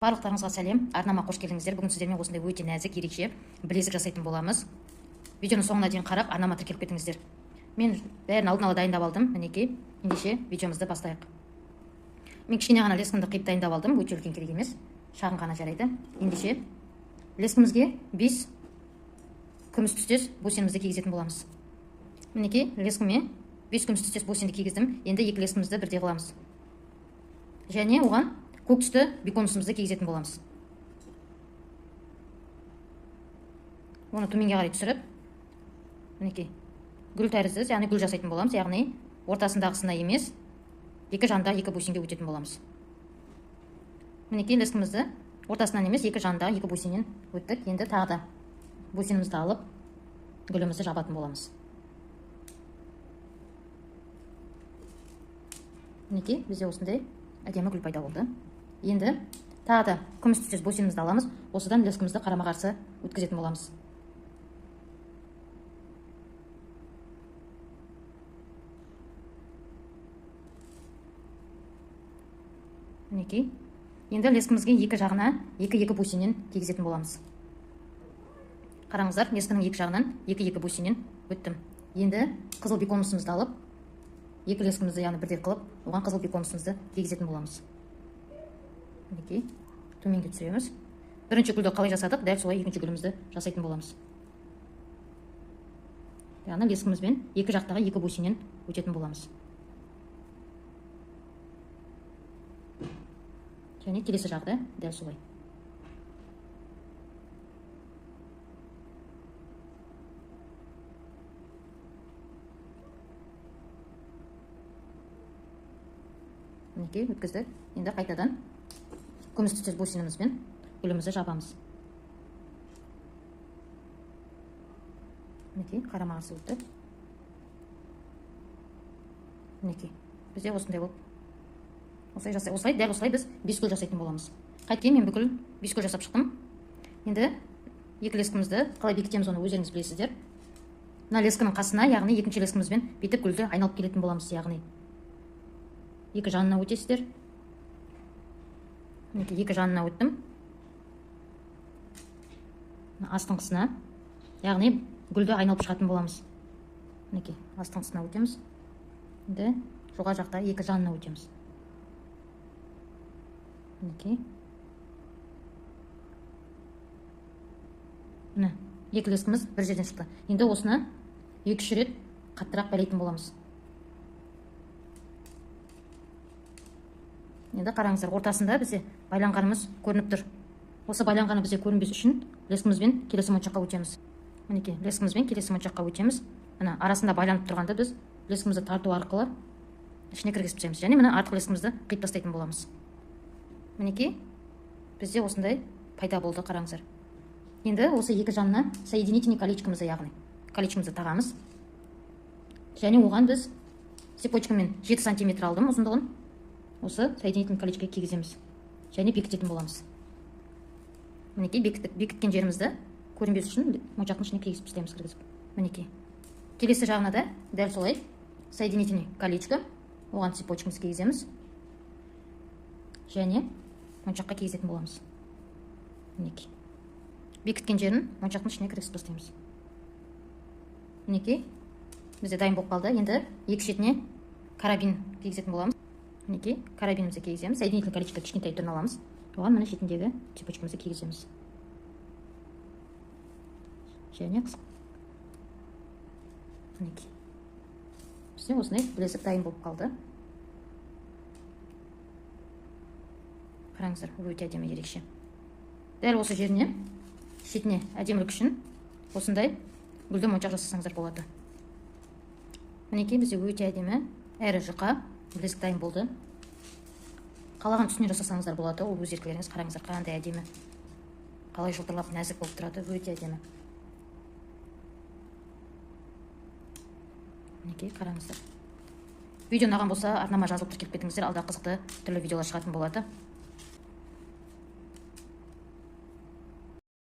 Барлықтарыңызға сәлем, арнама қош келдіңіздер. Бүгін сіздермен осындай өте нәзік, ерекше білезік жасайтын боламыз. Видеоны соңына дейін қарап, арнама тіркеліп кетіңіздер. Мен бәрін алдын ала дайындап алдым. Мінекей, ендеше видеомызды бастайық. Мен кішкене ғана лескімді қиып дайындап алдым. Өте үлкен керек емес, шағын ғана жарайды. Ендеше лескімізге 5 күміс түстес бусинімізді кигізетін боламыз. Мінекей, лескіме 5 күміс түстес бусинді кигіздім. Енді 2 лескімізді бірдей қыламыз. Және оған көк түсті беконусымызды кигізетін боламыз. Оны төменге қарай түсіріп, мінекей, гүл тәрізді, яғни гүл жасайтын боламыз, яғни ортасындағысына емес, екі жанда екі бусинге өтетін боламыз. Мінекей, лескімізді ортасынан емес, екі жанда екі бусиннен өттік. Енді тағы да бусинімізді алып, гүлімізді жабатын боламыз. Мінекей, бізде осындай әдемі гүл пайда болды. Енді тағы да күміс түстес бусинімізді аламыз. Осыдан лескімізді қарама-қарсы өткізетін боламыз. Мінекей. Енді лескімізге екі жағына екі бусиннен кигізетін боламыз. Қараңыздар, лескінің екі жағынан екі бусиннен өттім. Енді қызыл беконусымызды алып, екі лескімізді яғни бірдей қылып, оған қызыл беконусымызды кигізетін боламыз. Мінекей, төменге түсіреміз. Бірінші гүлді қалай жасадық, дәл солай екінші гүлімізді жасайтын боламыз. Яғни лескімізбен екі жақтағы екі бусиннен өтетін боламыз. Және келесі жақта дәл солай. Мінекей, өткізді. Енді қайтадан күміс түстес бусинімізбен гүлімізді жабамыз. Мінекей, қарама-қарсы өтті. Мінекей, бізде осындай болып. Осылай, дәл осылай біз 5 гүл жасайтын боламыз. Қайткен мен бүкіл 5 гүл жасап шықтым. Енді екі лескімізді қалай бекітеміз, оны өздеріңіз білесіздер. Мына лескінің қасына, яғни екінші лескімізбен бетіп гүлді айналып келетін боламыз, яғни екі жанына өтесіздер. Мінекей, екі жанына өттім. Астыңғысына, яғни гүлді айналып шығатын боламыз. Мінекей, астыңғысына өтеміз. Енді жоғары жақта екі жанына өтеміз. Мінекей. Міне, екі лескіміз бір жерден шықты. Енді осыны 2-3 рет қаттырақ бәлейтін боламыз. Енді қараңыздар, ортасында бізде байланғанымыз көрініп тұр. Осы байланғаны бізде көрінбес үшін лескімізбен келесі моншаққа өтеміз. Мінекей, лескімізбен келесі моншаққа өтеміз. Міне, арасында байланып тұрғанда біз лескімізді тарту арқылы ішіне кіргізіп тастаймыз. Және міне артқы лескімізді қиып тастайтын боламыз. Мінекей, бізде осындай пайда болды, қараңыздар. Енді осы екі жанына соединительный колечкомызды, яғни колечкомызды тағамыз. Және оған біз цепочкамен 7 см алдым ұзындығын. Осы соединительный колечкоға кигіземіз. Және бекітетін боламыз. Мінекей, бекіткен жерімізді көрінбес үшін моншақтың ішіне кигізіп тастаймыз, кіргізіп. Мінекей. Келесі жағына да дәл солай соединительный колечко, оған цепочкамызды кигіземіз. Және моншаққа кигізетін боламыз. Мінекей. Бекіткен жерін моншақтың ішіне кіргізіп тастаймыз. Мінекей, бізде дайын болып қалды. Енді екі шетіне карабин кигізетін боламыз. Мінекей, карабинімізді кигіземіз. Соединительный колечко кішкентай түрін аламыз. Оған міне шетіндегі цепочкамызды кигіземіз. Және мінекей. Бізде осындай білезік дайын болып қалды. Қараңыздар, өте әдемі, ерекше. Дәл осы жеріне, шетіне әдемілік үшін осындай гүлді моншақ жасасаңыздар болады. Мінекей, бізде өте әдемі, әрі жұқа білезік дайын болды. Қалаған түсіне жасасаңыздар болады, ол өз еркілеріңіз. Қараңыздар, қандай әдемі. Қалай жылтырлап нәзік болып тұрады, өте әдемі. Мінекей, қараңыздар. Видео ұнаған болса, арнама жазылып тіркеліп кетіңіздер, алда қызықты түрлі видеолар шығатын болады.